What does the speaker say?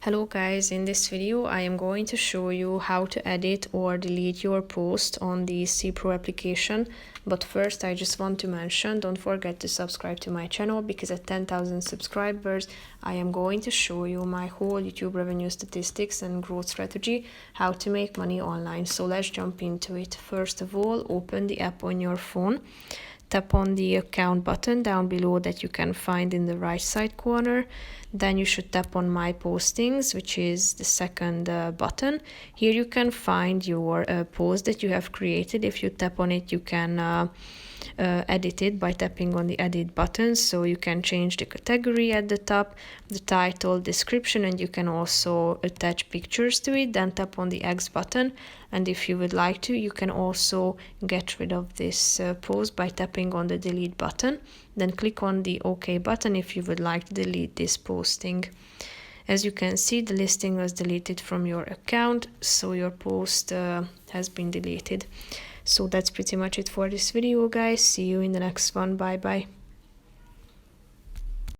Hello guys, in this video I am going to show you how to edit or delete your post on the cPro application. But first I just want to mention, don't forget to subscribe to my channel because at 10,000 subscribers I am going to show you my whole YouTube revenue statistics and growth strategy, how to make money online. So let's jump into it. First of all, open the app on your phone. Tap on the account button down below that you can find in the right side corner. Then you should tap on my postings, which is the second button. Here you can find your post that you have created. If you tap on it, you can edit it by tapping on the edit button. So you can change the category at the top, the title, description, and you can also attach pictures to it. Then tap on the X button, and if you would like to, you can also get rid of this post by tapping on the delete button. Then click on the OK button if you would like to delete this posting. As you can see, the listing was deleted from your account, so your post has been deleted. So that's pretty much it for this video, guys. See you in the next one. Bye bye.